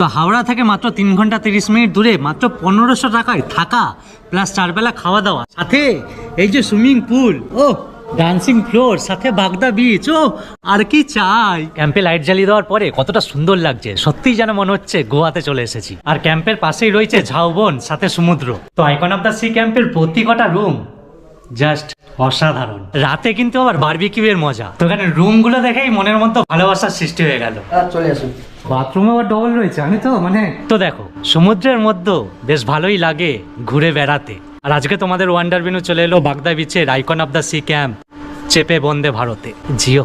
তো হাওড়া থেকে মাত্র 3 ঘন্টা 30 মিনিট দূরে মাত্র 1500 টাকায় থাকা প্লাস 4 বেলা খাওয়া দাওয়া, সাথে এই যে সুইমিং পুল, ও ডান্সিং ফ্লোর, সাথে বাগদা বিচ, ও আর কি চাই। ক্যাম্পে লাইট জ্বালিয়ে দেওয়ার পরে কতটা সুন্দর লাগছে, সত্যিই যেন মনে হচ্ছে গোয়াতে চলে এসেছি। আর ক্যাম্পের পাশেই রয়েছে ঝাউবন, সাথে সমুদ্র। তো আইকন অফ দ্য সি ক্যাম্পের প্রতি কটা রুম জাস্ট অসাধারণ। রাতে কিন্তু আবার বারবিকিউ এর মজা। তো এখানে রুম গুলো দেখেই মনের মধ্যে ভালোবাসার সৃষ্টি হয়ে গেল। চলে আসুন। বাথরুম আবার ডবল রয়েছে, আমি তো তো দেখো সমুদ্রের মধ্যে বেশ ভালোই লাগে ঘুরে বেড়াতে। আর আজকে তোমাদের ওয়ান্ডার ভিনু চলে এলো বাগদা বিচের icon of the sea camp চেপে বন্দে ভারতে। জিও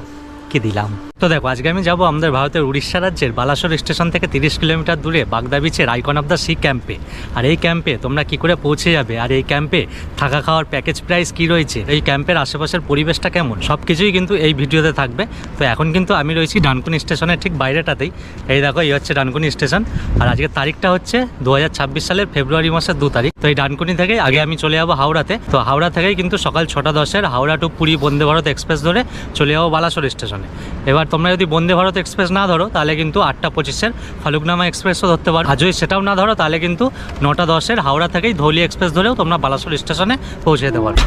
কি দিলাম। তো দেখো আজকে আমি যাবো আমাদের ভারতের উড়িষ্যা রাজ্যের বালাসোর স্টেশন থেকে 30 কিলোমিটার দূরে বাগদা বিচের আইকন অফ দ্য সি ক্যাম্পে। আর এই ক্যাম্পে তোমরা কি করে পৌঁছে যাবে, আর এই ক্যাম্পে থাকা খাওয়ার প্যাকেজ প্রাইস কি রয়েছে, এই ক্যাম্পের আশেপাশের পরিবেশটা কেমন, সব কিছুই কিন্তু এই ভিডিওতে থাকবে। তো এখন কিন্তু আমি রয়েছি ডানকুনি স্টেশনের ঠিক বাইরেটাতেই। এই দেখো এই হচ্ছে ডানকুনি স্টেশন। আর আজকের তারিখটা হচ্ছে 2026 সালের ফেব্রুয়ারি মাসের 2 তারিখ। তো এই ডানকুনি থেকে আগে আমি চলে যাবো হাওড়াতে। তো হাওড়া থেকেই কিন্তু সকাল 6টা 10-এর হাওড়া টু পুরী বন্দে ভারত এক্সপ্রেস ধরে চলে যাবো বালাসোর স্টেশনে। এবার তোমরা যদি বন্দে ভারত এক্সপ্রেস না ধরো তাহলে কিন্তু 8টা 25-এর ফালুকনামা এক্সপ্রেসও ধরতে পারো। আর যদি সেটাও না ধরো তাহলে কিন্তু 9টা 10-এর হাওড়া থেকেই ধৌলি এক্সপ্রেস ধরেও তোমরা বালাসোর স্টেশনে পৌঁছে যেতে পারো।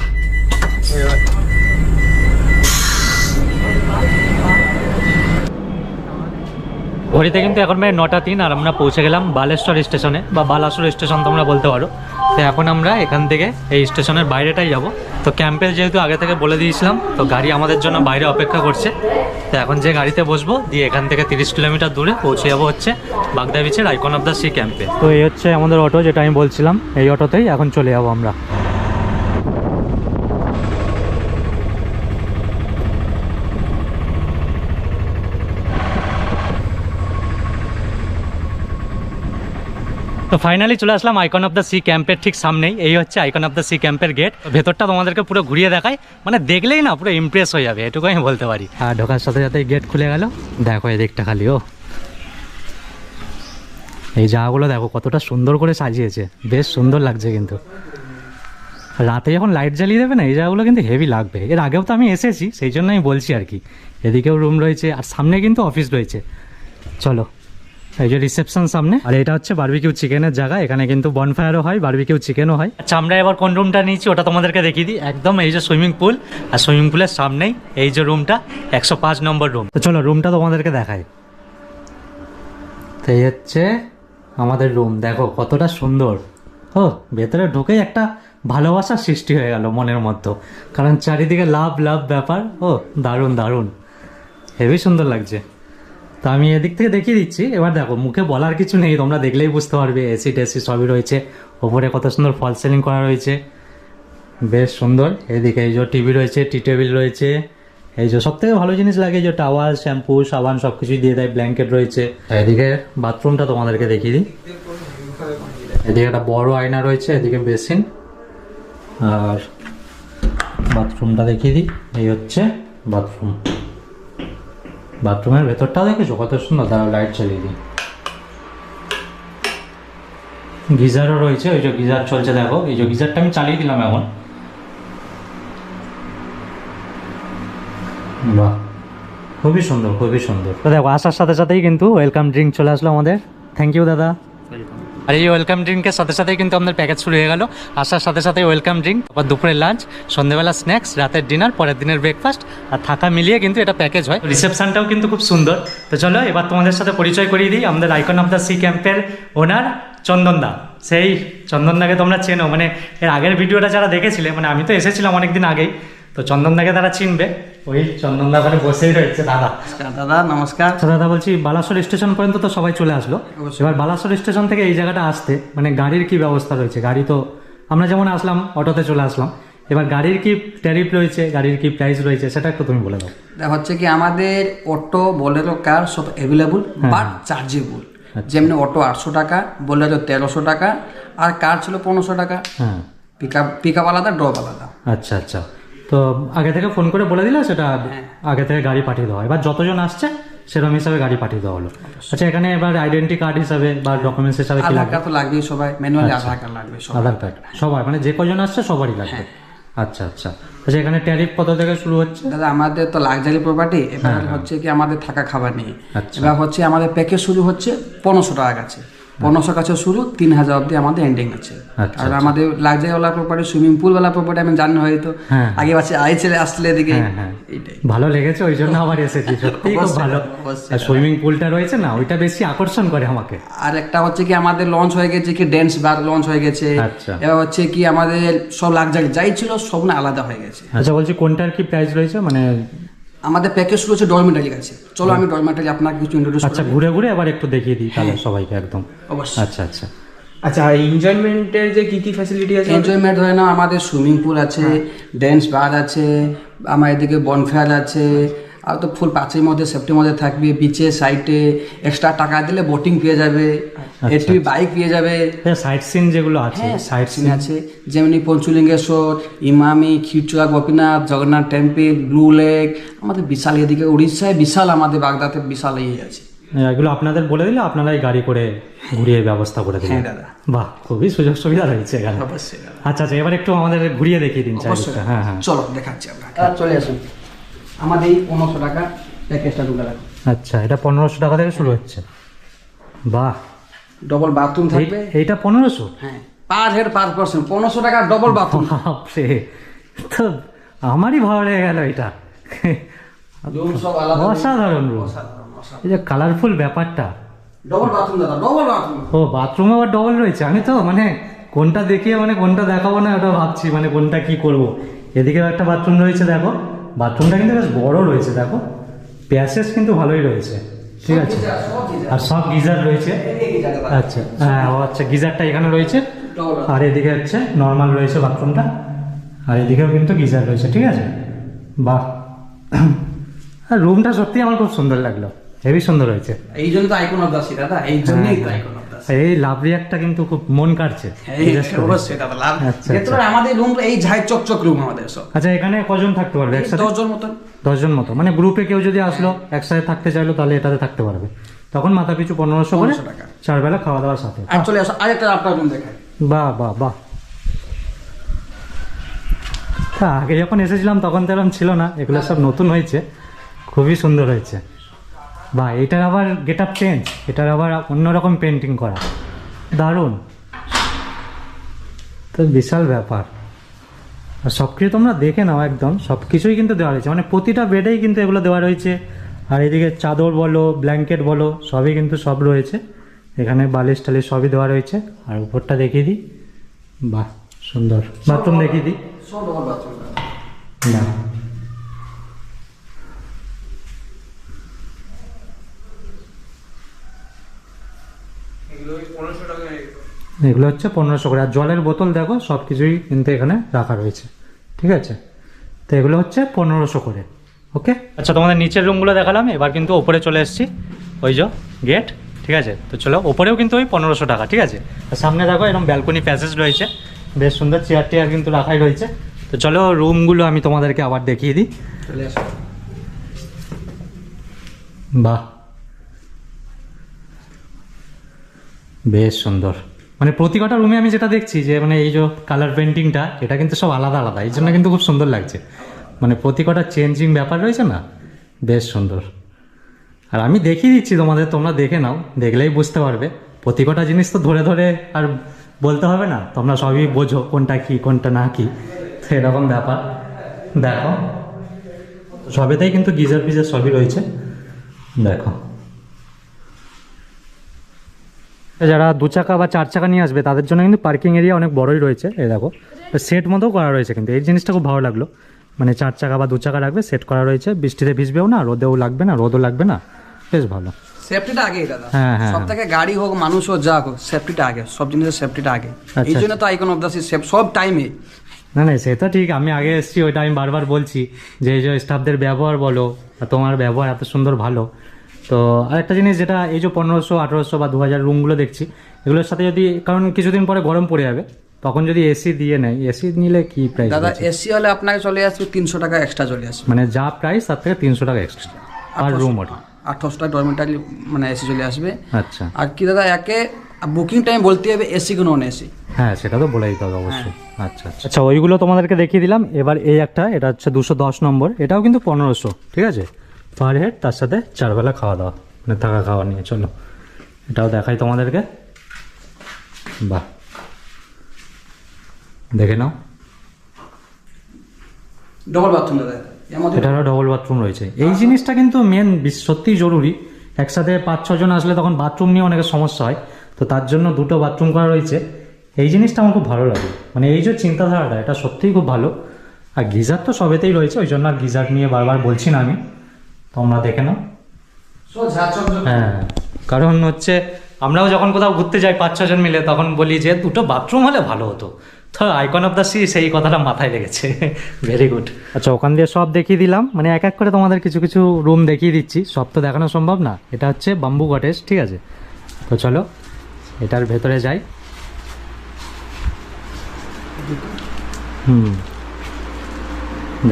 ঘড়িতে কিন্তু এখন 9টা 3 আর আমরা পৌঁছে গেলাম বালেশ্বর স্টেশনে, বা বালাসোর স্টেশন তোমরা বলতে পারো। তো এখন আমরা এখান থেকে এই স্টেশনের বাইরেটাই যাব। তো ক্যাম্পে যেহেতু আগে থেকে বলে দিয়েছিলাম, তো গাড়ি আমাদের জন্য বাইরে অপেক্ষা করছে। তো এখন যে গাড়িতে বসবো দিয়ে এখান থেকে 30 কিলোমিটার দূরে পৌঁছে যাবো হচ্ছে বাগদা বিচের আইকন অফ দ্য সি ক্যাম্পে। তো এই হচ্ছে আমাদের অটো, যেটা আমি বলছিলাম, এই অটোতেই এখন চলে যাবো আমরা। তো ফাইনালি চলে আসলাম আইকন অফ দ্য সি ক্যাম্পের ঠিক সামনেই। এই হচ্ছে আইকন অফ দ্য সি ক্যাম্পের গেট। ভেতরটা তোমাদেরকে পুরো ঘুরিয়ে দেখায়, দেখলেই না পুরো ইমপ্রেস হয়ে যাবে, এটুকু আমি বলতে পারি। আর ঢোকার সাথে সাথে গেট খুলে গেল। দেখো এই দিকটা খালি, ও এই জায়গাগুলো দেখো কতটা সুন্দর করে সাজিয়েছে, বেশ সুন্দর লাগছে। কিন্তু রাতে যখন লাইট জ্বালিয়ে দেবে না, এই জায়গাগুলো কিন্তু হেভি লাগবে। এর আগেও তো আমি এসেছি, সেই জন্য আমি বলছি আর কি। এদিকেও রুম রয়েছে আর সামনে কিন্তু অফিস রয়েছে। চলো, এই যে রিসেপশন সামনে। আর এটা হচ্ছে বারবিকিউ চিকেনের জায়গা, এখানে কিন্তু বনফায়ারও হয়, বারবিকিউ চিকেনও হয়। আচ্ছা, আমরা এবার কোন রুমটা নিয়েছি ওটা তোমাদেরকে দেখিয়ে দিই। একদম এই যে সুইমিং পুল, আর সুইমিং পুলের সামনেই এই যে রুমটা, 105 নম্বর রুম। তো চলো রুমটা তোমাদেরকে দেখাই। তো এই হচ্ছে আমাদের রুম, দেখো কতটা সুন্দর। ও ভেতরে ঢুকেই একটা ভালোবাসার সৃষ্টি হয়ে গেল মনের মধ্যে, কারণ চারিদিকে লাভ লাভ ব্যাপার। ও দারুণ দারুণ, হেভি সুন্দর লাগছে। তো আমি এদিক থেকে দেখিয়ে দিচ্ছি। এবার দেখো, মুখে বলার কিছু নেই, তোমরা দেখলেই বুঝতে পারবে। এসি টেসি সবই রয়েছে, ওপরে কত সুন্দর ফল সিলিং করা রয়েছে, বেশ সুন্দর। এদিকে এই যে টিভি রয়েছে, টি টেবিল রয়েছে। এই যে সব থেকে ভালো জিনিস লাগে, যে টাওয়াল, শ্যাম্পু, সাবান সব কিছুই দিয়ে দেয়, ব্ল্যাঙ্কেট রয়েছে। এদিকে বাথরুমটা তোমাদেরকে দেখিয়ে দিই। এদিকে একটা বড় আয়না রয়েছে, এদিকে বেসিন। আর বাথরুমটা দেখিয়ে দিই, এই হচ্ছে বাথরুম। বাথরুমের ভেতরটাও দেখেছো কত সুন্দর, দাঁড়াও লাইট চালিয়ে দিই। গিজারও রয়েছে, ওই যে গিজার চলছে, দেখো এই যে গিজারটা আমি চালিয়ে দিলাম এখন। বাহ, খুবই সুন্দর খুবই সুন্দর। তো দেখো আসার সাথে সাথেই কিন্তু ওয়েলকাম ড্রিঙ্ক চলে আসলো আমাদের। থ্যাংক ইউ দাদা। আর এই ওয়েলকাম ড্রিঙ্কের সাথে সাথেই কিন্তু আমাদের প্যাকেজ শুরু হয়ে গেল। আসার সাথে সাথে ওয়েলকাম ড্রিঙ্ক, আবার দুপুরের লাঞ্চ, সন্ধ্যেবেলা স্ন্যাক্স, রাতের ডিনার, পরের দিনের ব্রেকফাস্ট আর থাকা মিলিয়ে কিন্তু এটা প্যাকেজ হয়। রিসেপশনটাও কিন্তু খুব সুন্দর। তো চলো এবার তোমাদের সাথে পরিচয় করিয়ে দিই আমাদের আইকন অফ দ্য সি ক্যাম্পের ওনার চন্দনদা। সেই চন্দনদাকে তোমরা চেনো, এর আগের ভিডিওটা যারা দেখেছিলে, আমি তো এসেছিলাম অনেকদিন আগেই, তো চন্দনদাকে তারা চিনবে। ওই চন্দনদা ওখানে বসেই রয়েছে। দাদা দাদা নমস্কার। দাদা বলছি, বালাসোর স্টেশন পর্যন্ত তো সবাই চলে আসলো। এবার বালাসোর স্টেশন থেকে এই জায়গাটা আসতে গাড়ির কি ব্যবস্থা রয়েছে? গাড়ি তো আমরা যেমন আসলাম অটোতে চলে আসলাম, এবার গাড়ির কি ট্যারিফ রয়েছে, গাড়ির কি প্রাইস রয়েছে, সেটা একটু তুমি বলে দাও। হচ্ছে কি, আমাদের অটো, বোলেরো, কার সব অ্যাভেলেবল বাট চার্জেবল। যেমনি অটো 800 টাকা, বোলেরো 1300 টাকা, আর কার ছিল 1500 টাকা। হ্যাঁ, পিকআপ আলাদা, ড্রপ আলাদা। আচ্ছা আচ্ছা। তো আগে থেকে ফোন করে বলে দিলে সেটা আগে থেকে গাড়ি পাঠিয়ে দেওয়া হয়। এবার যতজন আসছে সেরকম হিসাবে গাড়ি পাঠিয়ে দেওয়া হলো। আচ্ছা, এখানে এবার আইডেন্টি কার্ড হিসাবে বা ডকুমেন্টস হিসাবে কি লাগবে? আধার কার্ড তো লাগবেই, সবাই ম্যানুয়ালি আধার কার্ড লাগবে। আধার কার্ড সবাই, যে কজন আসছে সবারই লাগবে। আচ্ছা আচ্ছা। আচ্ছা এখানে ট্যারিফ কত থেকে শুরু হচ্ছে? দাদা আমাদের তো লাক্সারি প্রপার্টি, এবার হচ্ছে কি আমাদের থাকা খাবার নেই। এবার হচ্ছে আমাদের প্যাকেজ শুরু হচ্ছে 1500 টাকা কাছে, 1500 কাছে শুরু, 3000 অব্দি আমাদের এন্ডিং আছে। আর আমাদের লাক্সারি ওয়ালা প্রপার্টি, সুইমিং পুল ওয়ালা প্রপার্টি আমি জানি হয়তো আগে বাচ্চা আইছিলে আসলে এদিকে এইটাই ভালো লেগেছে, ওই জন্য আবার এসেছি। সত্যি খুব ভালো। আর সুইমিং পুলটা রয়েছে না, ওইটা বেশি আকর্ষণ করে আমাকে। আর একটা হচ্ছে কি আমাদের লঞ্চ হয়ে গেছে, কি ড্যান্স বার লঞ্চ হয়ে গেছে। এবার হচ্ছে কি আমাদের সব লাক্সারি যাই ছিল সব না আলাদা হয়ে গেছে। আচ্ছা বলছি কোনটার কি প্রাইস রয়েছে? মানে আমাদের প্যাকেজ শুরু হচ্ছে ডরমেটারি কাছে। চলো আমি ডরমেটারি আপনাকে কিছু ইন্ট্রোডিউস আচ্ছা ঘুরে ঘুরে আবার একটু দেখিয়ে দিই তাহলে সবাইকে একদম। অবশ্যই। আচ্ছা আচ্ছা আচ্ছা এনজয়মেন্টের যে কি ফ্যাসিলিটি আছে? এনজয়মেন্ট হয় না, আমাদের সুইমিং পুল আছে, ড্যান্স বার আছে, আমার এদিকে বনফায়ার আছে, আর তো ফুল পাঁচের মধ্যে সেফটির মধ্যে থাকবে। বিচে সাইডে এক্সট্রা টাকা দিলে বোটিং পেয়ে যাবে, এটিভি বাইক পেয়ে যাবে। সাইট সিন যেগুলো আছে, সাইট সিন আছে যেমনি Panchalingeshwar, Emami, Khirachora Gopinath, Jagannath temple, blue lake. আমাদের বিশাল এদিকে উড়িষ্যায় বিশাল, আমাদের বাগদাতে বিশাল আছে। এগুলো আপনাদের বলে দিলে আপনারাই গাড়ি করে ঘুরিয়ে ব্যবস্থা করে দিলেন। বাহ, খুবই সুযোগ সুবিধা রয়েছে এখানে। আচ্ছা আচ্ছা এবার একটু আমাদের ঘুরিয়ে দেখিয়ে দিন। হ্যাঁ হ্যাঁ চলো দেখাচ্ছি আপনাকে। চলে আসুন, আমাদের এই 1500 টাকা প্যাকেজটা ঢুকে রাখুন। আচ্ছা এটা 1500 টাকা থেকে শুরু হচ্ছে। বাহ, ডবল বাথরুম থাকবে। এইটা 1500? হ্যাঁ, পার হেড পার পারসন 1500 টাকা ডবল বাথরুম। বাপরে, তো আমারই ভালো লেগে গেল এটা। অসাধারণ রুম, এই যে কালারফুল ব্যাপারটা। ডবল বাথরুম দাদা, ডবল বাথরুম। ও বাথরুম আবার ডবল রয়েছে? আমি তো মানে কোনটা দেখিয়ে মানে কোনটা দেখাবো না ওটা ভাবছি, মানে কোনটা কি করব। এদিকেও একটা বাথরুম রয়েছে, দেখো বাথরুমটা কিন্তু বেশ বড় রয়েছে, দেখো প্যাসেজ কিন্তু ভালোই রয়েছে। ঠিক আছে, আর সব গিজার রয়েছে। আচ্ছা হ্যাঁ, ও আচ্ছা গিজারটা এখানে রয়েছে, আর এদিকে হচ্ছে নর্মাল রয়েছে বাথরুমটা, আর এদিকেও কিন্তু গিজার রয়েছে। ঠিক আছে, বাহ, আর রুমটা সত্যি আমার খুব সুন্দর লাগলো, হেভি সুন্দর হয়েছে। এই জন্য তো আইকন অফ দা সি দাদা, এই জন্যই তো আইকন অফ দা সি। এই লাভ রিয়াক্টটা কিন্তু খুব মন কাটছে। অবশ্যই দাদা, লাভ। যেহেতু আমাদের রুম এই ঝাই চকচক রুম আমাদের সব। আচ্ছা এখানে কজন থাকতে পারবে একসাথে? 10 জন মতন। 10 জন মতো, মানে গ্রুপে কেউ যদি আসলো একসাথে থাকতে চাইলো তাহলে এটাতে থাকতে পারবে। তখন মাথা পিছু 1500 করে, 1500 টাকা 4 বেলা খাওয়া দাওয়ার সাথে। আর চলে আসো, আরেকটা আপনার রুম দেখাই। বাহ বাহ বাহ, আগে যখন এসেছিলাম তখন তো এরকম ছিল না, এগুলো সব নতুন হয়েছে, খুবই সুন্দর হয়েছে। বা এটার আবার গেট আপ চেঞ্জ, এটার আবার অন্যরকম পেন্টিং করা, দারুণ। তো বিশাল ব্যাপার। আর সব কিছু তোমরা দেখে নাও, একদম সব কিছুই কিন্তু দেওয়া রয়েছে, মানে প্রতিটা বেডেই কিন্তু এগুলো দেওয়া রয়েছে। আর এদিকে চাদর বলো, ব্ল্যাঙ্কেট বলো, সবই কিন্তু সব রয়েছে এখানে, বালিশ টালিশ সবই দেওয়া রয়েছে। আর উপরটা দেখিয়ে দিই, বাহ সুন্দর। বাথরুম দেখিয়ে দিই, সব ডবল বাথরুম। না এগুলো হচ্ছে 1500 করে। আর জলের বোতল দেখো সব কিছুই কিন্তু এখানে রাখা রয়েছে। ঠিক আছে, তো এগুলো হচ্ছে 1500 করে। ওকে, আচ্ছা তোমাদের নিচের রুমগুলো দেখালাম, এবার কিন্তু ওপরে চলে এসেছি, ওই যে গেট। ঠিক আছে, তো চলো ওপরেও কিন্তু ওই 1500 টাকা। ঠিক আছে, আর সামনে দেখো এরকম ব্যালকনি প্যাসেজ রয়েছে, বেশ সুন্দর চেয়ার টেয়ার কিন্তু রাখাই রয়েছে। তো চলো রুমগুলো আমি তোমাদেরকে আবার দেখিয়ে দিই। চলে আসো। বাহ, বেশ সুন্দর। মানে প্রতি কটা রুমে আমি যেটা দেখছি যে মানে এই যে কালার পেন্টিংটা, এটা কিন্তু সব আলাদা আলাদা, এই জন্য কিন্তু খুব সুন্দর লাগছে। মানে প্রতি কটা চেঞ্জিং ব্যাপার রয়েছে না, বেশ সুন্দর। আর আমি দেখিয়ে দিচ্ছি তোমাদের, তোমরা দেখে নাও, দেখলেই বুঝতে পারবে। প্রতি কটা জিনিস তো ধরে ধরে আর বলতে হবে না, তোমরা সবই বোঝো কোনটা কি কোনটা না কি, তো এরকম ব্যাপার। দেখো সবেতেই কিন্তু গিজার ফিজার সবই রয়েছে, দেখো। যারা 2 চাকা বা 4 চাকা নিয়ে আসবে তাদের জন্য কিন্তু পার্কিং এরিয়া অনেক বড়ই রয়েছে। এই দেখো সেট মতো করা রয়েছে, কিন্তু এই জিনিসটা খুব ভালো লাগলো। মানে 4 চাকা বা 2 চাকা রাখবে, সেট করা রয়েছে, বৃষ্টিতে ভিজবেও না, রোদেও লাগবে না, রোদও লাগবে না, বেশ ভালো। সেফটিটা আগে দাদা, হ্যাঁ হ্যাঁ, সব থেকে গাড়ি হোক মানুষ হোক যা হোক, সেফটিটা আগে, সব জিনিসের সেফটিটা আগে। এই জন্য তো আইকন অফ দা সি সেফ সব টাইমে। না না সে তো ঠিক, আমি আগে এসেছি ওইটা আমি বারবার বলছি যে এই যে স্টাফদের ব্যবহার বলো, তোমার ব্যবহার এত সুন্দর ভালো। তো আরেকটা জিনিস যেটা এই যে 1500, 1800 বা 2000 রুমগুলো দেখছি, এগুলোর সাথে যদি, কারণ কিছুদিন পরে গরম পড়ে যাবে, তখন যদি এসি দিয়ে নেয়, এসি নিলে কি প্রাইস? দাদা এসি হলে আপনাকে চলে আসবে 300 টাকা এক্সট্রা চলে আসবে, মানে যা প্রাইস তার থেকে 300 টাকা এক্সট্রা আর রুম ওটা 1800 টাকা ডরমেটারি মানে এসি চলে আসবে। আচ্ছা, আর কি দাদা একে বুকিং টাইম বলতে হবে এসি কি নন এসি। হ্যাঁ সেটা তো বলে দিতে হবে অবশ্যই। আচ্ছা আচ্ছা আচ্ছা, ওইগুলো তোমাদেরকে দেখিয়ে দিলাম। এবার এই একটা, এটা হচ্ছে 210 নম্বর, এটাও কিন্তু 1500, ঠিক আছে, পার হেড, তার সাথে 4 বেলা খাওয়া দাওয়া, মানে থাকা খাওয়া নিয়ে। চলো এটাও দেখাই তোমাদেরকে। বাহ, দেখে নাও, ডবল বাথরুম দাদা, এর মধ্যে এটারও ডবল বাথরুম রয়েছে। এই জিনিসটা কিন্তু মেন, সত্যিই জরুরি। একসাথে 5-6 জন আসলে তখন বাথরুম নিয়ে অনেক সমস্যা হয়, তো তার জন্য 2টো বাথরুম করা রয়েছে। এই জিনিসটা আমার খুব ভালো লাগে, মানে এই যে চিন্তাধারাটা, এটা সত্যিই খুব ভালো। আর গিজার তো সবেতেই রয়েছে, ওই জন্য আর গিজার নিয়ে বারবার বলছি না আমি, তোমরা দেখে নাও। হ্যাঁ, কারণ হচ্ছে আমরাও যখন কোথাও ঘুরতে যাই 5-6 জন মিলে, তখন বলি যে 2টো বাথরুম হলে ভালো হতো। তো আইকন অফ দ্য সি সেই কথাটা মাথায় লেগেছে। Very good. আচ্ছা, ওখান দিয়ে সব দেখিয়ে দিলাম, মানে এক এক করে তোমাদের কিছু কিছু রুম দেখিয়ে দিচ্ছি, সব তো দেখানো সম্ভব না। এটা হচ্ছে বাম্বু কটেজ, ঠিক আছে। তো চলো এটার ভেতরে যাই।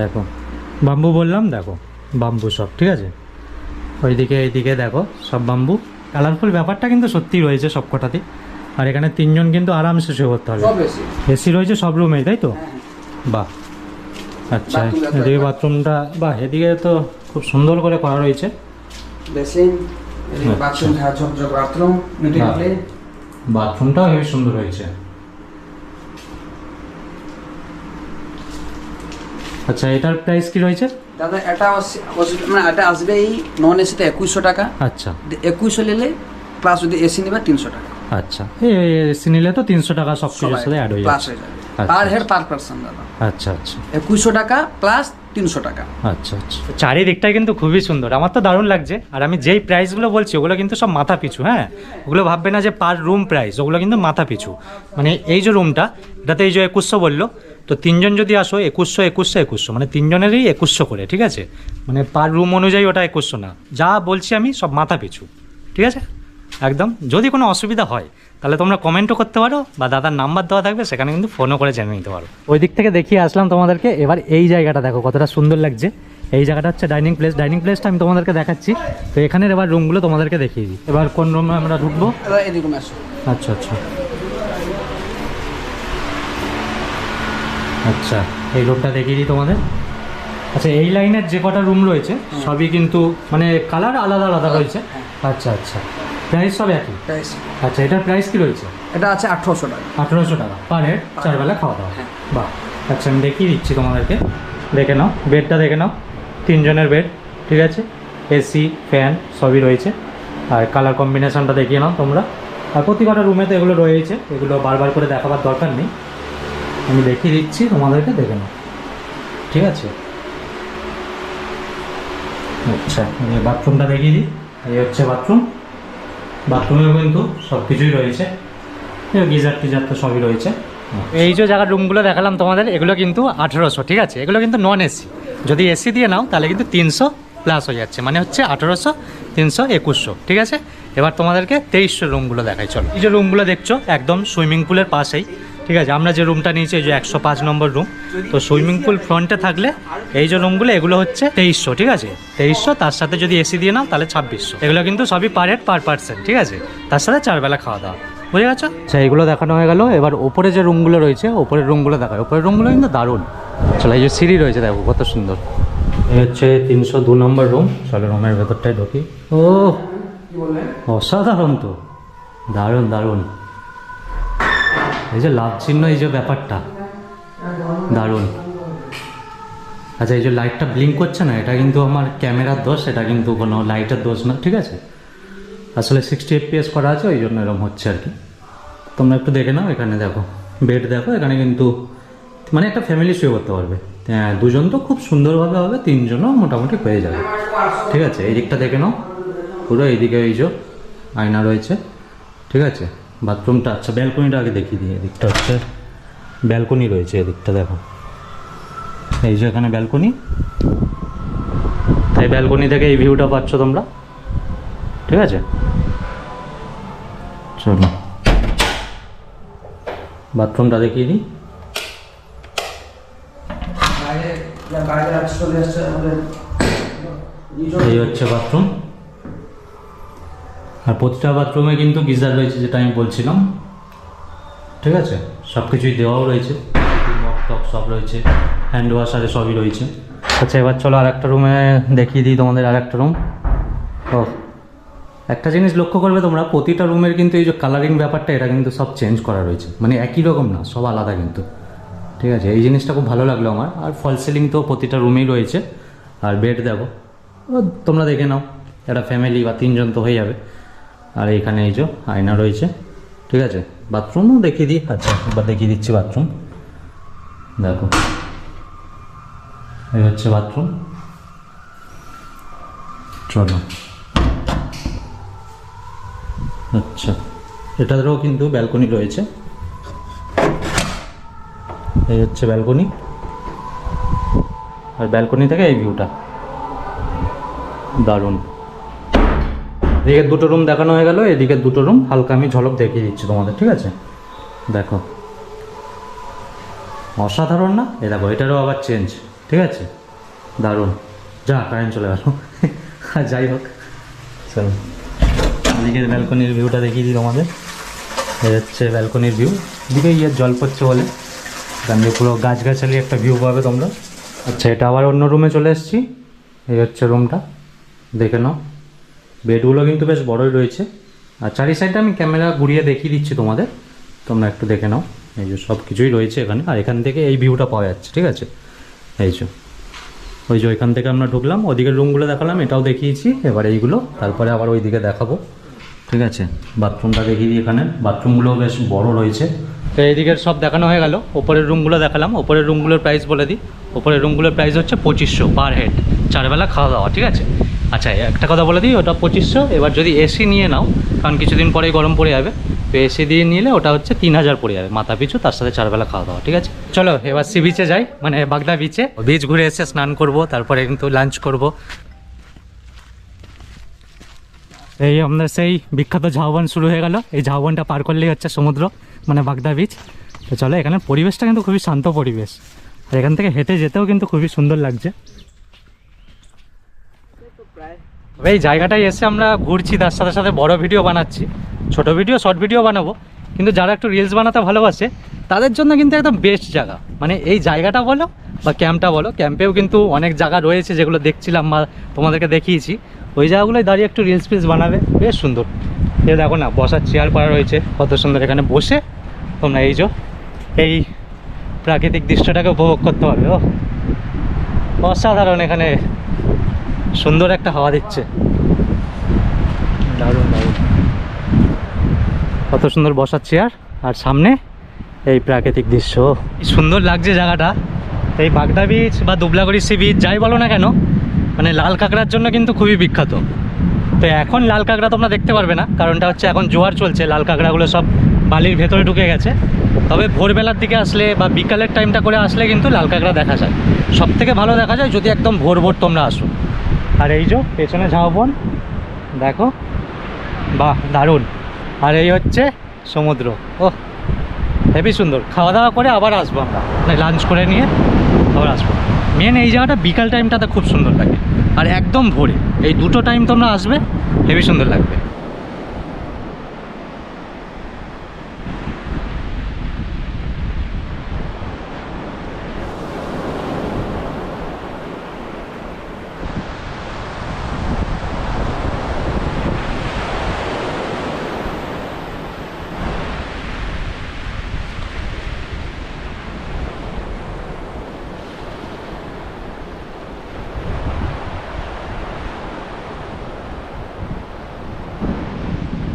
দেখো বাম্বু বললাম, দেখো বাম্বু সব, ঠিক আছে। ওইদিকে এইদিকে দেখো সব বাম্বু, কালারফুল ব্যাপারটা কিন্তু সত্যিই রয়েছে সব কটাতেই। আর এখানে 3 জন কিন্তু আরামসে শুয়ে করতে হবে। এসি রয়েছে সব রুমেই, তাই তো? বাহ, আচ্ছা। এদিকে বাথরুমটা, বাহ, এদিকে তো খুব সুন্দর করে করা রয়েছে। বাথরুমটাও হেবি সুন্দর হয়েছে। আচ্ছা, এটার প্রাইস কি রয়েছে দাদা? এটা মানে এটা আসবে এই নন এসিতে 2100 টাকা। আচ্ছা, 2100 নিলে প্লাস যদি এসি নেবে 300 টাকা। আচ্ছা, এসি নিলে তো 300 টাকা সব কিছুর সাথে অ্যাড হয়ে প্লাস যাচ্ছে। হয়ে যাবে আচ্ছা, পার হেড পার পারসন দাদা। আচ্ছা আচ্ছা 2100 টাকা প্লাস 300 টাকা। আচ্ছা আচ্ছা, চারিদিকটাই কিন্তু খুবই সুন্দর, আমার তো দারুণ লাগছে। আর আমি যেই প্রাইসগুলো বলছি ওগুলো কিন্তু সব মাথা পিছু, হ্যাঁ, ওগুলো ভাববে না যে পার রুম প্রাইস, ওগুলো কিন্তু মাথা পিছু। মানে এই যে রুমটা, এটাতে এই যে 2100 বললো, তো 3 জন যদি আসো 2100 মানে 3 জনেরই 2100 করে, ঠিক আছে। মানে পার রুম অনুযায়ী ওটা 2100 না, যা বলছি আমি সব মাথা পিছু, ঠিক আছে একদম। যদি কোনো অসুবিধা হয় তাহলে তোমরা কমেন্টও করতে পারো, বা দাদার নাম্বার দেওয়া থাকবে, সেখানে কিন্তু ফোনও করে জেনে নিতে পারো। ওই দিক থেকে দেখিয়ে আসলাম তোমাদেরকে। এবার এই জায়গাটা দেখো কতটা সুন্দর লাগছে। এই জায়গাটা হচ্ছে ডাইনিং প্লেস। ডাইনিং প্লেসটা আমি তোমাদেরকে দেখাচ্ছি। তো এখানের এবার রুমগুলো তোমাদেরকে দেখিয়ে দিই। এবার কোন রুমে আমরা ঢুকবো? আচ্ছা আচ্ছা আচ্ছা, এই রুমটা দেখিয়ে দিই তোমাদের। আচ্ছা, এই লাইনের যে কটা রুম রয়েছে সবই কিন্তু মানে কালার আলাদা আলাদা রয়েছে। আচ্ছা আচ্ছা, প্রাইস সব একই? আচ্ছা, এটার প্রাইস কি রয়েছে? এটা আছে 1800 টাকা। 1800 টাকা পার হেড, 4 বেলা খাওয়া দাওয়া। বাহ, আচ্ছা আমি দেখিয়ে দিচ্ছি তোমাদেরকে, দেখে নাও। বেডটা দেখে নাও, 3 জনের বেড, ঠিক আছে। এসি, ফ্যান সবই রয়েছে। আর কালার কম্বিনেশনটা দেখিয়ে নাও তোমরা। আর প্রতিটা রুমে তো এগুলো রয়েছে, এগুলো বারবার করে দেখাবার দরকার নেই, আমি দেখিয়ে দিচ্ছি তোমাদেরকে, দেখে নাও, ঠিক আছে। আচ্ছা, বাথরুমটা দেখিয়ে দিই। এই হচ্ছে বাথরুম। বাথরুমেও কিন্তু সব কিছুই রয়েছে, গিজার টিজার তো সবই রয়েছে। এই যে জায়গার রুমগুলো দেখালাম তোমাদের, এগুলো কিন্তু 1800, ঠিক আছে। এগুলো কিন্তু নন এসি, যদি এসি দিয়ে নাও তাহলে কিন্তু 300 প্লাস হয়ে যাচ্ছে, মানে হচ্ছে 1800, 300, 2100, ঠিক আছে। এবার তোমাদেরকে 2300 রুমগুলো দেখাই, চলো। এই যে রুমগুলো দেখছো একদম সুইমিং পুলের পাশেই, ঠিক আছে। আমরা যে রুমটা নিয়েছি এই যে 105 নম্বর রুম, তো সুইমিং পুল ফ্রন্টে থাকলে এই যে রুমগুলো, এগুলো হচ্ছে 2300, ঠিক আছে। 2300, তার সাথে যদি এসি দিয়ে নাও তাহলে 2600। এগুলো কিন্তু সবই পার হেড পার পার্সন, ঠিক আছে। তার সাথে 4 বেলা খাওয়া দাওয়া, বুঝে গেছো? আচ্ছা, এইগুলো দেখানো হয়ে গেল। এবার ওপরে যে রুমগুলো রয়েছে, ওপরের রুমগুলো দেখায়। ওপরের রুমগুলো কিন্তু দারুণ। চলো, এই যে সিঁড়ি রয়েছে দেখো কত সুন্দর। এই হচ্ছে 302 নম্বর রুম। চলো রুমের ভেতরটায় ঢুকি। ও অসাধারণ তো, দারুণ দারুণ। এই যে লাভ চিহ্ন, এই যে ব্যাপারটা দারুণ। আচ্ছা, এই যে লাইটটা ব্লিঙ্ক করছে না, এটা কিন্তু আমার ক্যামেরার দোষ, এটা কিন্তু কোনো লাইটের দোষ না, ঠিক আছে। আসলে 60 FPS করা আছে, ওই জন্য এরকম হচ্ছে আর কি। তোমরা একটু দেখে নাও। এখানে দেখো বেড, দেখো এখানে কিন্তু মানে একটা ফ্যামিলি শুয়ে করতে পারবে। হ্যাঁ, 2 জন তো খুব সুন্দরভাবে হবে, 3 জনও মোটামুটি হয়ে যাবে, ঠিক আছে। এই দিকটা দেখে নাও পুরো, এইদিকে এই যে আয়না রয়েছে, ঠিক আছে। বাথরুমটা, আচ্ছা ব্যালকনিটা আগে দেখিয়ে দিই। এদিকটা হচ্ছে ব্যালকনি রয়েছে, এদিকটা দেখো, এই যে এখানে ব্যালকনি। তাই ব্যালকনি থেকে এই ভিউটা পাচ্ছ তোমরা, ঠিক আছে। চলো বাথরুমটা দেখিয়ে দিই। এই হচ্ছে বাথরুম, আর প্রতিটা বাথরুমে কিন্তু গিজার রয়েছে, যেটা আমি বলছিলাম। ঠিক আছে, সব কিছুই দেওয়াও রয়েছে, মগ টক সব রয়েছে, হ্যান্ড ওয়াশ আর সবই রয়েছে। আচ্ছা, এবার চলো আর একটা রুমে দেখিয়ে দিই তোমাদের, আর একটা রুম। ও, একটা জিনিস লক্ষ্য করবে তোমরা, প্রতিটা রুমের কিন্তু এই যে কালারিং ব্যাপারটা, এটা কিন্তু সব চেঞ্জ করা রয়েছে, মানে একই রকম না, সব আলাদা কিন্তু। ঠিক আছে, এই জিনিসটা খুব ভালো লাগলো আমার। আর ফল সিলিং তো প্রতিটা রুমেই রয়েছে। আর বেড দেখো, তোমরা দেখে নাও, একটা ফ্যামিলি বা 3 জন তো হয়ে যাবে। আর এইখানে এই যে আয়না রয়েছে। ঠিক আছে, বাথরুমও দেখিয়ে দিই। আচ্ছা, এবার দেখিয়ে দিচ্ছি বাথরুম। দেখো, এই হচ্ছে বাথরুম। চলো, আচ্ছা, এটাতেও কিন্তু ব্যালকনি রয়েছে। এই হচ্ছে ব্যালকনি, আর ব্যালকনি থেকে এই ভিউটা দারুণ। এদিকে দুটো রুম দেখানো হয়ে গেল, এদিকে দুটো রুম হালকা আমি ঝলক দেখিয়ে দিচ্ছি তোমাদের। ঠিক আছে, দেখো, অসাধারণ না? এ দেখো, এটারও আবার চেঞ্জ। ঠিক আছে, দারুণ। যা, কারেন্ট চলে গেল। যাই হোক, চলো এদিকে ব্যালকনির ভিউটা দেখিয়ে দিই তোমাদের। এই হচ্ছে ব্যালকনির ভিউ। এদিকে জল পড়ছে বলে এখান দিয়ে পুরো গাছগাছালি একটা ভিউ পাবে তোমরা। আচ্ছা, এটা আবার অন্য রুমে চলে এসেছি। এই হচ্ছে রুমটা, দেখে নাও। বেডগুলো কিন্তু বেশ বড়ই রয়েছে। আর চারি সাইডটা আমি ক্যামেরা ঘুরিয়ে দেখিয়ে দিচ্ছি তোমাদের, তোমরা একটু দেখে নাও। এই যে সব কিছুই রয়েছে এখানে, আর এখান থেকে এই ভিউটা পাওয়া যাচ্ছে। ঠিক আছে, এই যে ওই যে ওইখান থেকে আমরা ঢুকলাম, ওদিকের রুমগুলো দেখালাম, এটাও দেখিয়েছি। এবার এইগুলো তারপরে আবার ওই দিকে দেখাবো। ঠিক আছে, বাথরুমটা দেখিয়ে দিই। এখানে বাথরুমগুলো বেশ বড় রয়েছে। তো এইদিকের সব দেখানো হয়ে গেল, ওপরের রুমগুলো দেখালাম। ওপরের রুমগুলোর প্রাইস বলে দিই। ওপরের রুমগুলোর প্রাইস হচ্ছে 2500 পার হেড, 4 বেলা খাওয়া দাওয়া। ঠিক আছে, আচ্ছা একটা কথা বলে দিই, ওটা 2500। এবার যদি এসি নিয়ে নাও, কারণ কিছুদিন পরেই গরম পড়ে যাবে, তো এসি দিয়ে নিলে ওটা হচ্ছে 3000 পড়ে যাবে মাথা পিছু, তার সাথে 4 বেলা খাওয়া দাওয়া। ঠিক আছে, চলো এবার সি বিচে যাই, মানে বাগদা বিচে। বিচ ঘুরে এসে স্নান করব, তারপরে কিন্তু লাঞ্চ করব। এই আমাদের সেই বিখ্যাত ঝাউবন শুরু হয়ে গেল। এই ঝাউবনটা পার করলেই হচ্ছে সমুদ্র, মানে বাগদা বিচ। তো চলো, এখানে পরিবেশটা কিন্তু খুবই শান্ত পরিবেশ, আর এখান থেকে হেঁটে যেতেও কিন্তু খুবই সুন্দর লাগছে। এই জায়গাটায় এসে আমরা ঘুরছি, তার সাথে সাথে বড় ভিডিও বানাচ্ছি, ছোট ভিডিও, শর্ট ভিডিও বানাবো। কিন্তু যারা একটু রিলস বানাতে ভালোবাসে তাদের জন্য কিন্তু একদম বেস্ট জায়গা। মানে এই জায়গাটা বলো বা ক্যাম্পটা বলো, ক্যাম্পেও কিন্তু অনেক জায়গা রয়েছে যেগুলো দেখছিলাম বা তোমাদেরকে দেখিয়েছি। ওই জায়গাগুলোয় দাঁড়িয়ে একটু রিলস ফিলস বানাবে, বেশ সুন্দর। এ দেখো না, বসার চেয়ার করা রয়েছে কত সুন্দর। এখানে বসে তোমরা এই প্রাকৃতিক দৃশ্যটাকে উপভোগ করতে পারবে। ও অসাধারণ, এখানে সুন্দর একটা হাওয়া দিচ্ছে, দারুণ দারুণ। কত সুন্দর বসার চেয়ার, আর সামনে এই প্রাকৃতিক দৃশ্য। সুন্দর লাগছে জায়গাটা। এই বাগদা বিচ বা দুবলাগড়ি সি বিচ যাই বলো না কেন, মানে লাল কাঁকড়ার জন্য কিন্তু খুবই বিখ্যাত। তো এখন লাল কাঁকড়া তোমরা দেখতে পারবে না, কারণটা হচ্ছে এখন জোয়ার চলছে, লাল কাঁকড়াগুলো সব বালির ভেতরে ঢুকে গেছে। তবে ভোরবেলার দিকে আসলে বা বিকালের টাইমটা করে আসলে কিন্তু লাল কাঁকড়া দেখা যায়। সব থেকে ভালো দেখা যায় যদি একদম ভোর ভোর তোমরা আসো। আর এই যে পেছনে ঝাউবন দেখো, বাহ দারুণ। আর এই হচ্ছে সমুদ্র। ও হেবি সুন্দর। খাওয়া দাওয়া করে আবার আসবো আমরা, মানে লাঞ্চ করে নিয়ে আবার আসবো। মেন এই জায়গাটা বিকাল টাইমটাতে খুব সুন্দর লাগে, আর একদম ভোরে, এই দুটো টাইম তোমরা আসবে, হেবি সুন্দর লাগবে।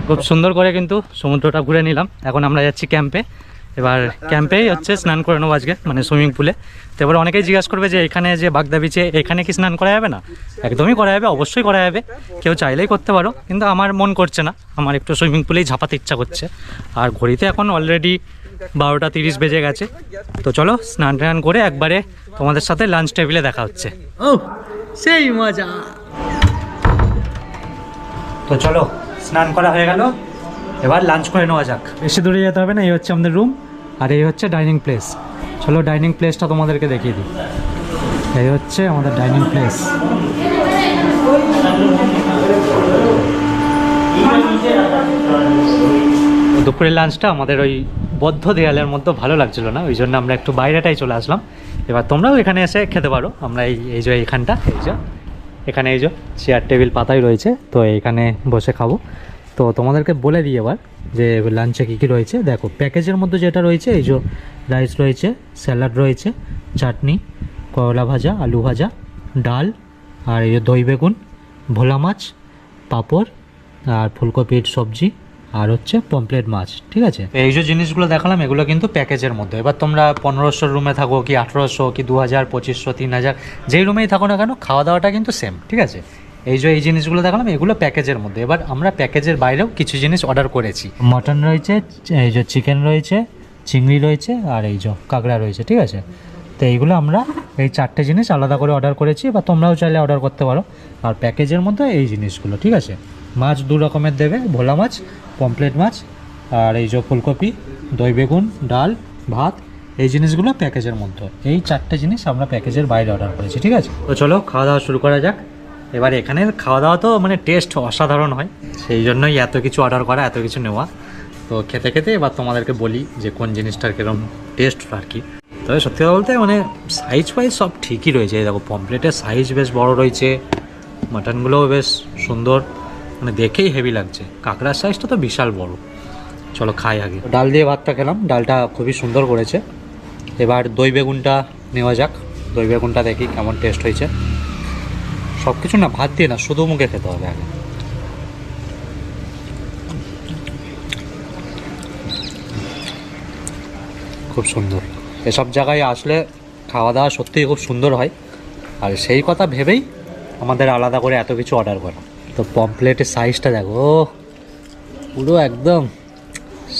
খুব সুন্দর করে কিন্তু সমুদ্রটা ঘুরে নিলাম। এখন আমরা যাচ্ছি ক্যাম্পে। এবার ক্যাম্পেই হচ্ছে স্নান করে নেবো আজকে, মানে সুইমিং পুলে। তো এবার অনেকেই জিজ্ঞাসা করবে যে এখানে যে বাগদা বিচে, এখানে কি স্নান করা যাবে না? একদমই করা যাবে, অবশ্যই করা যাবে, কেউ চাইলেই করতে পারো। কিন্তু আমার মন করছে না, আমার একটু সুইমিং পুলেই ঝাঁপাতে ইচ্ছা করছে। আর ঘড়িতে এখন অলরেডি 12টা 30 বেজে গেছে। তো চলো স্নান টান করে একবারে তোমাদের সাথে লাঞ্চ টেবিলে দেখা হচ্ছে। ও সেই মজা। তো চলো, স্নান করা হয়ে গেল, এবার লাঞ্চ করে নেওয়া যাক। বেশি দূরে যেতে হবে না। এই হচ্ছে আমাদের রুম, আর এই হচ্ছে ডাইনিং প্লেস। চলো ডাইনিং প্লেসটা তোমাদেরকে দেখিয়ে দিই। এই হচ্ছে আমাদের ডাইনিং প্লেস। দুপুরের লাঞ্চটা আমাদের ওই বদ্ধ দেয়ালের মধ্যে ভালো লাগছিল না, ওই জন্য আমরা একটু বাইরেটাই চলে আসলাম। এবার তোমরাও এখানে এসে খেতে পারো। আমরা এই যে এইখানটা, এখানে এই যে চেয়ার টেবিল পাতাই রয়েছে, তো এইখানে বসে খাবো। তো তোমাদেরকে বলে দিই এবার যে লাঞ্চে কী কী রয়েছে। দেখো প্যাকেজের মধ্যে যেটা রয়েছে, এই যে রাইস রয়েছে, স্যালাড রয়েছে, চাটনি, করলা ভাজা, আলু ভাজা, ডাল, আর এই যে দই বেগুন, ভোলা মাছ, পাঁপড়, আর ফুলকপির সবজি, আর হচ্ছে পমপ্লেট মাছ। ঠিক আছে, এই যে জিনিসগুলো দেখালাম এগুলো কিন্তু প্যাকেজের মধ্যে। এবার তোমরা 1500 রুমে থাকো কি 1800 কি 2000 2500 3000 যেই রুমেই থাকো না কেন, খাওয়া দাওয়াটা কিন্তু সেম। ঠিক আছে, এই যে এই জিনিসগুলো দেখালাম এগুলো প্যাকেজের মধ্যে। এবার আমরা প্যাকেজের বাইরেও কিছু জিনিস অর্ডার করেছি। মটন রয়েছে, এই যে চিকেন রয়েছে, চিংড়ি রয়েছে, আর এই যে কাঁকড়া রয়েছে। ঠিক আছে, তো এইগুলো আমরা এই 4টে জিনিস আলাদা করে অর্ডার করেছি, বা তোমরাও চাইলে অর্ডার করতে পারো। আর প্যাকেজের মধ্যে এই জিনিসগুলো। ঠিক আছে, মাছ 2 রকমের দেবে, ভোলা মাছ, পমপ্লেট মাছ, আর এই যে ফুলকপি, দই বেগুন, ডাল, ভাত, এই জিনিসগুলো প্যাকেজের মধ্যে। এই 4টে জিনিস আমরা প্যাকেজের বাইরে অর্ডার করেছি। ঠিক আছে, তো চলো খাওয়া দাওয়া শুরু করা যাক। এবার এখানের খাওয়া দাওয়া তো মানে টেস্ট অসাধারণ হয়, সেই জন্যই এত কিছু অর্ডার করা, এত কিছু নেওয়া। তো খেতে খেতে এবার তোমাদেরকে বলি যে কোন জিনিসটার কীরকম টেস্ট আর কি। তবে সত্যি কথা বলতে মানে সাইজ ফাইজ সব ঠিকই রয়েছে। এই দেখো পমপ্লেটের সাইজ বেশ বড় রয়েছে, মাটনগুলোও বেশ সুন্দর, মানে দেখেই হেভি লাগছে। কাঁকড়ার সাইজটা তো বিশাল বড়। চলো খাই আগে। ডাল দিয়ে ভাতটা খেলাম, ডালটা খুবই সুন্দর করেছে। এবার দই বেগুনটা নেওয়া যাক, দই বেগুনটা দেখি কেমন টেস্ট হয়েছে। সব কিছু না ভাত দিয়ে না, শুধু মুখে খেতে হবে আগে। খুব সুন্দর। এসব জায়গায় আসলে খাওয়া দাওয়া সত্যিই খুব সুন্দর হয়, আর সেই কথা ভেবেই আমাদের আলাদা করে এত কিছু অর্ডার করা। তো পমপ্লেটের সাইজটা দেখো, পুরো একদম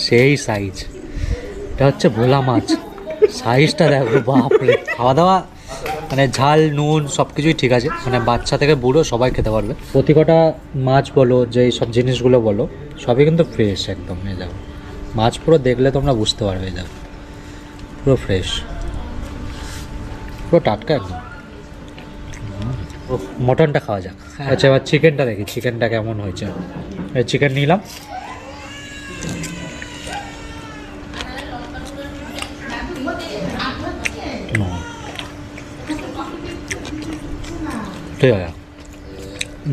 সেই সাইজ। এটা হচ্ছে ভোলা মাছ, সাইজটা দেখো, বাপরে। খাওয়া দাওয়া মানে ঝাল নুন সব কিছুই ঠিক আছে, মানে বাচ্চা থেকে বুড়ো সবাই খেতে পারবে। প্রতি কটা মাছ বলো, যে সব জিনিসগুলো বলো, সবই কিন্তু ফ্রেশ একদম। এই দেখো মাছ পুরো দেখলে তোমরা বুঝতে পারবে, এই দেখো পুরো ফ্রেশ, পুরো টাটকা একদম। মটনটা খাওয়া যাক। আচ্ছা এবার চিকেনটা দেখি, চিকেনটা কেমন হয়েছে। চিকেন নিলাম। ঠিক আছে,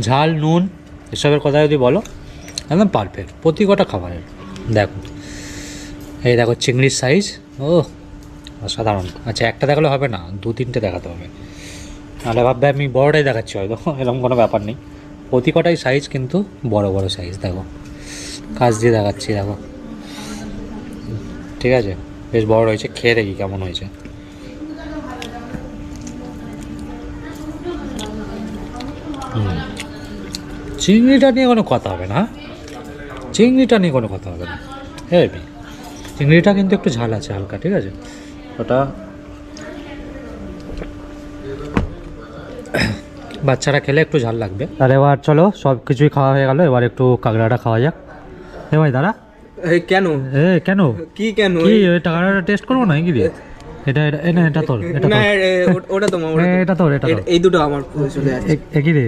ঝাল নুন এসবের কথা যদি বলো একদম পারফেক্ট প্রতি কটা খাবারের। দেখো এই দেখো চিংড়ির সাইজ, ও অসাধারণ। আচ্ছা একটা দেখালে হবে না, 2-3টে দেখাতে হবে, নাহলে ভাববে আমি বড়োটাই দেখাচ্ছি হয়তো, এরকম কোনো ব্যাপার নেই। প্রতি কটাই সাইজ কিন্তু বড় বড় সাইজ। দেখো কাজ দিয়ে দেখাচ্ছি, দেখো ঠিক আছে, বেশ বড় হয়েছে। খেয়ে দেখি কেমন হয়েছে। চিংড়িটা নিয়ে কোনো কথা হবে না, চিংড়িটা নিয়ে কোনো কথা হবে না, হেবি। চিংড়িটা কিন্তু একটু ঝাল আছে হালকা। ঠিক আছে, ওটা বাচ্চারা খেলে একটু ঝাল লাগবে। আর এবার চলো সব কিছুই খাওয়া হয়ে গেল, এবার একটু কাঁকড়াটা খাওয়া যাক। এ ভাই দাঁড়া, কেন কেন কি কেন কি ওই টাকাটা টেস্ট করবো না কি রে? এটা এটা এটা তোর, এটা না তোর, ওটা তোমার, এটা তোর, এটা তোর। এই দুটো আমার চলে যাচ্ছে। কি রে?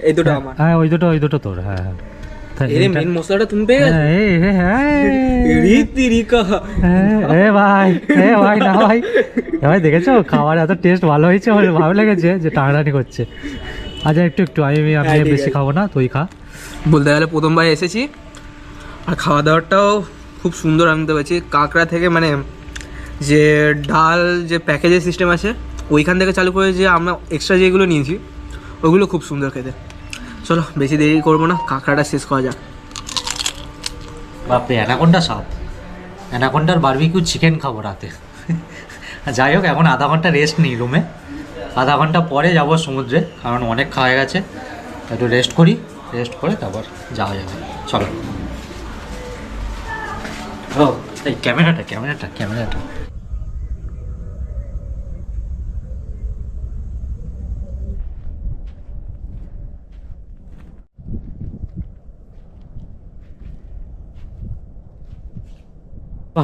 এই দুটো আমার। হ্যাঁ ওই দুটো তোর। হ্যাঁ হ্যাঁ, এর মেন মশলাটা তুমি পেয়ে গেছো। ভাই না ভাই, ভাই দেখেছো খাবার এত টেস্ট ভালো হয়েছে, আমার ভালো লেগেছে যে টানাটানি করছে। আচ্ছা একটু আমি বেশি খাবো না, তুই খা। বলতে গেলে প্রথমবার এসেছি, আর খাওয়া দাওয়াটাও খুব সুন্দর আনতে পেরেছি। কাঁকড়া থেকে মানে যে ডাল যে প্যাকেজের সিস্টেম আছে ওইখান থেকে চালু করে যে আমরা এক্সট্রা যেগুলো নিয়েছি ওগুলো খুব সুন্দর খেতে। চলো বেশি দেরি করবো না, কাঁকড়াটা শেষ করা যাক। বাপরে অ্যানাকোন্ডা স্বাদ, অ্যানাকোন্ডার বারবিকিউ চিকেন খাবো রাতে। যাই হোক এখন আধা ঘন্টা রেস্ট নিই রুমে, আধা ঘন্টা পরে যাব সমুদ্রে, কারণ অনেক খাওয়া গেছে। একটু রেস্ট করি, রেস্ট করে তারপর যাওয়া যাবে। চলো। ও এই ক্যামেরাটা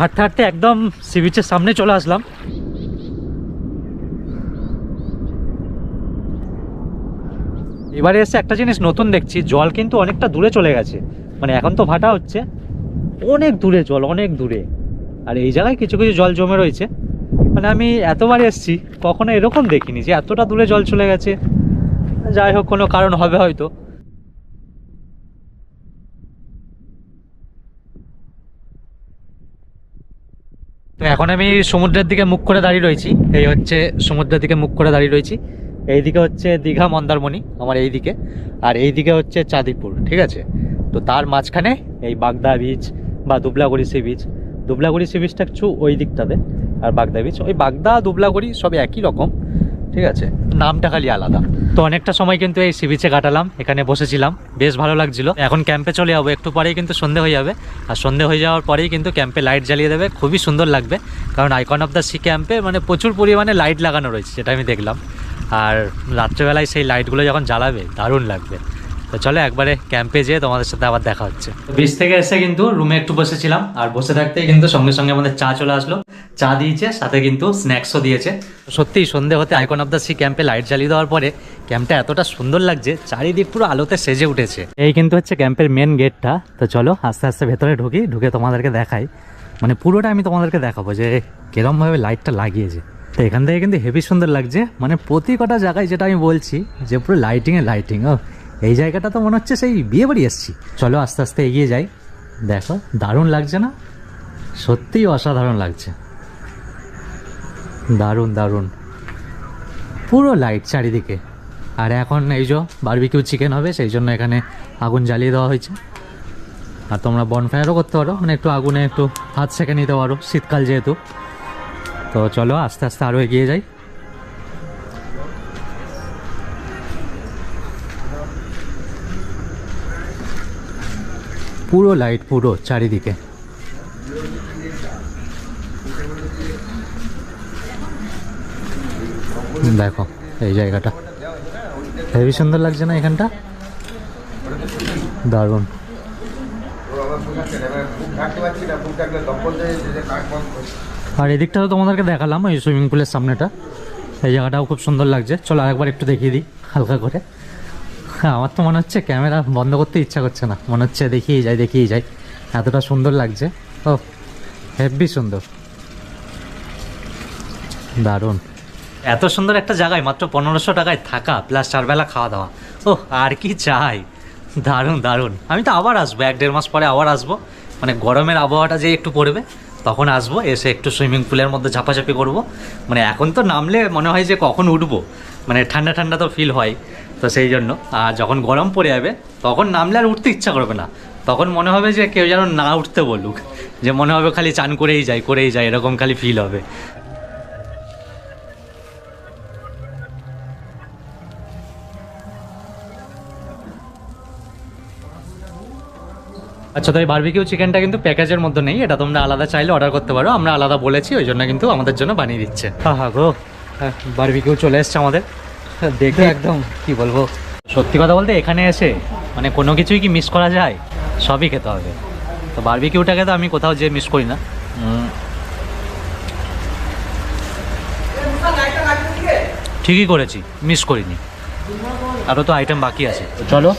হাঁটতে হাঁটতে একদম সি বিচের সামনে চলে আসলাম। এবারে এসে একটা জিনিস নতুন দেখছি, জল কিন্তু অনেকটা দূরে চলে গেছে। মানে এখন তো ভাটা হচ্ছে, অনেক দূরে জল, অনেক দূরে। আর এই জায়গায় কিছু কিছু জল জমে রয়েছে, মানে আমি এতবার এসেছি কখনো এরকম দেখিনি যে এতটা দূরে জল চলে গেছে। যাই হোক, কোনো কারণ হবে হয়তো। তো এখন আমি সমুদ্রের দিকে মুখ করে দাঁড়িয়ে রয়েছি, এই হচ্ছে সমুদ্রের দিকে মুখ করে দাঁড়িয়ে রয়েছি। এইদিকে হচ্ছে দীঘা মন্দারমণি আমার এইদিকে, আর এইদিকে হচ্ছে চাঁদিপুর, ঠিক আছে। তো তার মাঝখানে এই বাগদা বিচ বা Dublagari sea beach. Dublagari C বিচটা একটু ওই দিকটাতে, আর বাগদা বিচ, ওই বাগদা দুবলাগড়ি সব একই রকম, ঠিক আছে, নামটা খালি আলাদা। তো অনেকটা সময় কিন্তু এই সি বিচে কাটালাম, এখানে বসেছিলাম, বেশ ভালো লাগছিল। এখন ক্যাম্পে চলে যাবো, একটু পরেই কিন্তু সন্ধে হয়ে যাবে। আর সন্ধে হয়ে যাওয়ার পরেই কিন্তু ক্যাম্পে লাইট জ্বালিয়ে দেবে, খুবই সুন্দর লাগবে। কারণ আইকন অফ দ্য সি ক্যাম্পে মানে প্রচুর পরিমাণে লাইট লাগানো রয়েছে, যেটা আমি দেখলাম। আর রাত্রেবেলায় সেই লাইটগুলো যখন জ্বালাবে দারুণ লাগবে। তো চলো একবারে ক্যাম্পে যেয়ে তোমাদের সাথে আবার দেখা হচ্ছে। বিচ থেকে এসে কিন্তু রুমে একটু বসেছিলাম, আর বসে থাকতেই কিন্তু সঙ্গে সঙ্গে আমাদের চা চলে আসলো। চা দিয়েছে, সাথে কিন্তু স্ন্যাক্সও দিয়েছে। সত্যিই সন্ধে হতে আইকন অফ দ্য সি ক্যাম্পে লাইট জ্বালিয়ে দেওয়ার পরে ক্যাম্পটা এতটা সুন্দর লাগছে, চারিদিক পুরো আলোতে সেজে উঠেছে। এই কিন্তু হচ্ছে ক্যাম্পের মেন গেটটা। তো চলো আস্তে আস্তে ভেতরে ঢুকে তোমাদেরকে দেখাই, মানে পুরোটা আমি তোমাদেরকে দেখাবো যে কিরমভাবে লাইটটা লাগিয়েছে। তো এখান থেকে কিন্তু হেভি সুন্দর লাগছে, মানে প্রতি কটা জায়গায়, যেটা আমি বলছি যে পুরো লাইটিং। ও এই জায়গাটা তো মনে হচ্ছে সেই বিয়ে বাড়ি এসছি। চলো আস্তে আস্তে এগিয়ে যাই। দেখো দারুণ লাগছে না? সত্যিই অসাধারণ লাগছে, দারুণ পুরো লাইট চারিদিকে। আর এখন এই যে বারবিকিউ চিকেন হবে, সেই জন্য এখানে আগুন জ্বালিয়ে দেওয়া হয়েছে। আর তোমরা বনফায়ারও করতে পারো, মানে একটু আগুনে একটু হাত সেঁকে নিতে পারো, শীতকাল যেহেতু। তো চলো আস্তে আস্তে আরও এগিয়ে যাই। পুরো লাইট, পুরো চারিদিকে। দেখো এই জায়গাটা হেবি সুন্দর লাগছে না? এখানটা দারুণ। আর এদিকটা তো তোমাদেরকে দেখালাম, ওই সুইমিং পুলের সামনেটা, এই জায়গাটাও খুব সুন্দর লাগছে। চলো আরেকবার একটু দেখিয়ে দিই হালকা করে। হ্যাঁ, আমার তো মনে হচ্ছে ক্যামেরা বন্ধ করতে ইচ্ছা করছে না, মনে হচ্ছে দেখিয়ে যাই, এতটা সুন্দর লাগছে। ও হেভি সুন্দর, দারুণ। এত সুন্দর একটা জায়গায় মাত্র 1500 টাকায় থাকা প্লাস 4 বেলা খাওয়া দাওয়া, ও আর কি চাই। দারুণ। আমি তো আবার আসবো, 1-1.5 মাস পরে আবার আসবো, মানে গরমের আবহাওয়াটা যে একটু পড়বে তখন আসবো, এসে একটু সুইমিং পুলের মধ্যে ঝাপাঝাপি করবো। মানে এখন তো নামলে মনে হয় যে কখন উঠবো, মানে ঠান্ডা তো ফিল হয়, তো সেই জন্য। আর যখন গরম পড়ে যাবে তখন নামলে আর উঠতে ইচ্ছা করবে না, তখন মনে হবে যে কেউ যেন না উঠতে বলুক, যে মনে হবে খালি চান করেই যাই, এরকম খালি ফিল হবে। আচ্ছা, তো এই বারবিকিউ চিকেনটা কিন্তু প্যাকেজের মধ্যে নেই, এটা তোমরা আলাদা চাইলে অর্ডার করতে পারো। আমরা আলাদা বলেছি, ওই জন্য কিন্তু আমাদের জন্য বানিয়ে দিচ্ছে। হ্যাঁ গো, বারবিকিউ চলে এসছে আমাদের, দেখে একদম কি বলবো। সত্যি কথা বলতে এখানে এসে মানে কোনো কিছুই কি মিস করা যায়? সবই খেতে হবে। তো বারবিকিউটাকে তো আমি কোথাও যে মিস করি না। ঠিকই করেছি, মিস করিনি। আরও তো আইটেম বাকি আছে। তো চলো,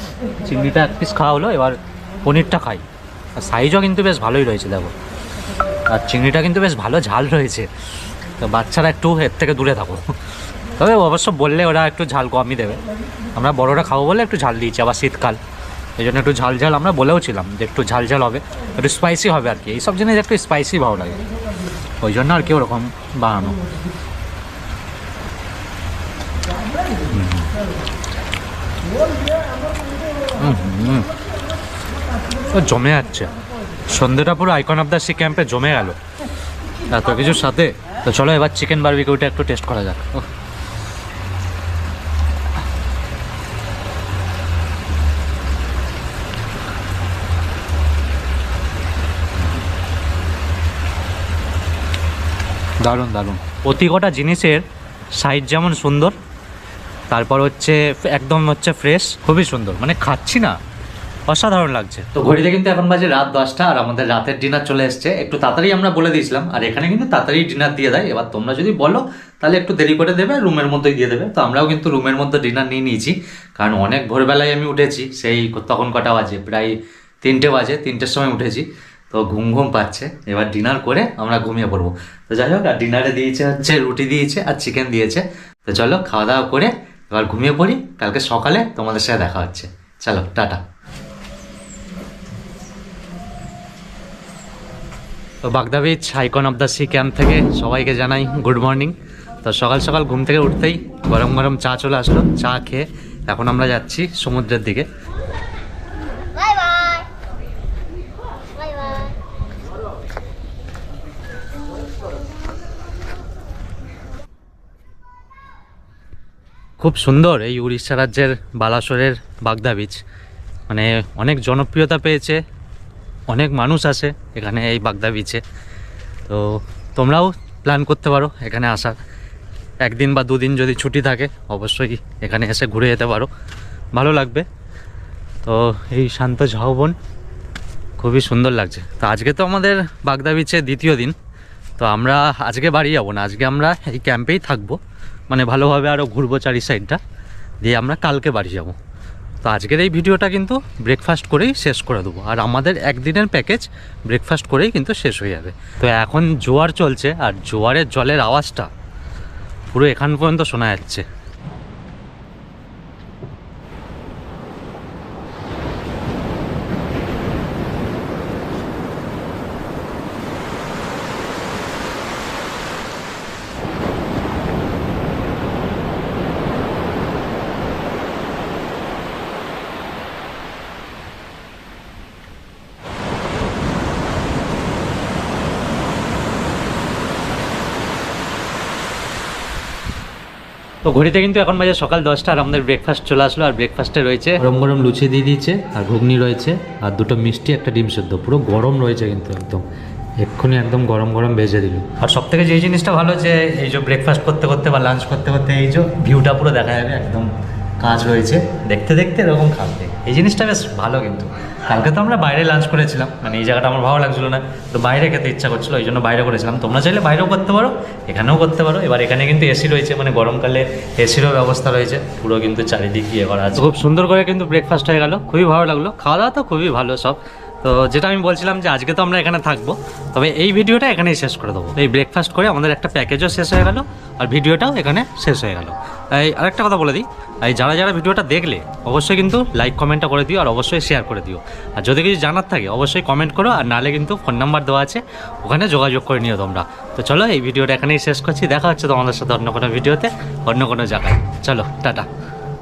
চিংড়িটা 1 পিস খাওয়া হলো, এবার পনিরটা খাই। আর সাইজও কিন্তু বেশ ভালোই রয়েছে, দেখো। আর চিংড়িটা কিন্তু বেশ ভালো ঝাল রয়েছে, তো বাচ্চারা একটু এর থেকে দূরে থাকো। তবে অবশ্য বললে ওরা একটু ঝাল কমই দেবে, আমরা বড়োরা খাবো বলে একটু ঝাল দিয়েছি, আবার শীতকাল এই জন্য একটু ঝাল আমরা বলেও ছিলাম যে একটু ঝাল হবে, একটু স্পাইসি হবে আর কি। এইসব জিনিস একটু স্পাইসি ভালো লাগে, ওই জন্য আর কি ওরকম বানানো। জমে যাচ্ছে, সন্ধ্যেটা পুরো আইকন অফ দ্য সি ক্যাম্পে জমে গেল এত কিছুর সাথে। তো চলো এবার চিকেন বারবিকিউটা একটু টেস্ট করা যাক। দারুণ। প্রতি কটা জিনিসের সাইজ যেমন সুন্দর, তারপর হচ্ছে একদম হচ্ছে ফ্রেশ, খুবই সুন্দর, মানে খাচ্ছি না, অসাধারণ লাগছে। তো ঘড়িতে কিন্তু এখন বাজে রাত 10টা, আর আমাদের রাতের ডিনার চলে এসছে। একটু তাড়াতাড়ি আমরা বলে দিয়েছিলাম, আর এখানে কিন্তু তাড়াতাড়ি ডিনার দিয়ে দেয়। এবার তোমরা যদি বলো তাহলে একটু দেরি করে দেবে, রুমের মধ্যেই দিয়ে দেবে। তো আমরাও কিন্তু রুমের মধ্যে ডিনার নিয়ে নিয়েছি, কারণ অনেক ভোরবেলায় আমি উঠেছি। সেই তখন কটা বাজে, প্রায় 3টে বাজে, 3টের সময় উঠেছি, তো ঘুম ঘুম পাচ্ছে। এবার ডিনার করে আমরা ঘুমিয়ে পড়বো। তো যাই হোক, আর ডিনারে দিয়েছে হচ্ছে রুটি দিয়েছে আর চিকেন দিয়েছে। তো চলো খাওয়া দাওয়া করে এবার ঘুমিয়ে পড়ি, কালকে সকালে তোমাদের সাথে দেখা হচ্ছে। চলো টাটা। তো বাগদা beach icon of the sea camp থেকে সবাইকে জানাই গুড মর্নিং। তো সকাল সকাল ঘুম থেকে উঠতেই গরম গরম চা চলে আসলো। চা খেয়ে এখন আমরা যাচ্ছি সমুদ্রের দিকে। Bye bye. Bye bye. খুব সুন্দর এই উড়িষ্যা রাজ্যের বালাসোরের বাগদা বিচ, মানে অনেক জনপ্রিয়তা পেয়েছে, অনেক মানুষ আসে এখানে এই বাগদা বিচে। তো তোমরাও প্ল্যান করতে পারো এখানে আসার, 1 দিন বা 2 দিন যদি ছুটি থাকে অবশ্যই এখানে এসে ঘুরে যেতে পারো, ভালো লাগবে। তো এই শান্ত ঝাউবন খুবই সুন্দর লাগছে। তো আজকে তো আমাদের বাগদা বিচে 2য় দিন। তো আমরা আজকে বাড়ি যাবো না, আজকে আমরা এই ক্যাম্পেই থাকবো, মানে ভালোভাবে আরও ঘুরবো চারি সাইডটা, দিয়ে আমরা কালকে বাড়ি যাব। তো আজকের এই ভিডিওটা কিন্তু ব্রেকফাস্ট করেই শেষ করে দেবো, আর আমাদের 1 দিনের প্যাকেজ ব্রেকফাস্ট করেই কিন্তু শেষ হয়ে যাবে। তো এখন জোয়ার চলছে, আর জোয়ারের জলের আওয়াজটা পুরো এখান পর্যন্ত শোনা যাচ্ছে। তো ঘড়িতে কিন্তু এখন বাজে সকাল 10টা, আর আমাদের ব্রেকফাস্ট চলে আসলো। আর ব্রেকফাস্টে রয়েছে গরম গরম লুচি দিয়ে দিয়েছে, আর ঘুগনি রয়েছে, আর 2টো মিষ্টি, একটা ডিম সেদ্ধ, পুরো গরম রয়েছে কিন্তু একদম, এক্ষুনি একদম গরম গরম ভেজে দিল। আর সব থেকে যে জিনিসটা ভালো, যে এই যে ব্রেকফাস্ট করতে করতে বা লাঞ্চ করতে করতে এই যে ভিউটা পুরো দেখা যাবে, একদম কাজ রয়েছে, দেখতে দেখতে এরকম খাবে, এই জিনিসটা বেশ ভালো। কিন্তু কালকে তো আমরা বাইরে লাঞ্চ করেছিলাম, মানে এই জায়গাটা আমার ভালো লাগছিলো না, তো বাইরে খেতে ইচ্ছা করছিলো, এই জন্য বাইরে করেছিলাম। তোমরা চাইলে বাইরেও করতে পারো, এখানেও করতে পারো। এবার এখানে কিন্তু এসি রয়েছে, মানে গরমকালে এসিরও ব্যবস্থা রয়েছে, পুরো কিন্তু চারিদিক ইয়ে করা আছে। খুব সুন্দর করে কিন্তু ব্রেকফাস্ট হয়ে গেল, খুবই ভালো লাগলো, খাওয়া দাওয়া তো খুবই ভালো সব। তো যেটা আমি বলছিলাম যে আজকে তো আমরা এখানে থাকবো, তবে এই ভিডিওটা এখানেই শেষ করে দেবো। এই ব্রেকফাস্ট করে আমাদের একটা প্যাকেজও শেষ হয়ে গেল, আর ভিডিওটাও এখানে শেষ হয়ে গেল। এই আরেকটা কথা বলে দিই, এই যারা যারা ভিডিওটা দেখলে অবশ্যই কিন্তু লাইক কমেন্টটা করে দিও, আর অবশ্যই শেয়ার করে দিও। আর যদি কিছু জানার থাকে অবশ্যই কমেন্ট করো, আর নাহলে কিন্তু ফোন নাম্বার দেওয়া আছে, ওখানে যোগাযোগ করে নিও তোমরা। তো চলো এই ভিডিওটা এখানেই শেষ করছি, দেখা হচ্ছে তোমাদের সাথে অন্য কোনো ভিডিওতে, অন্য কোনো জায়গায়। চলো টাটা।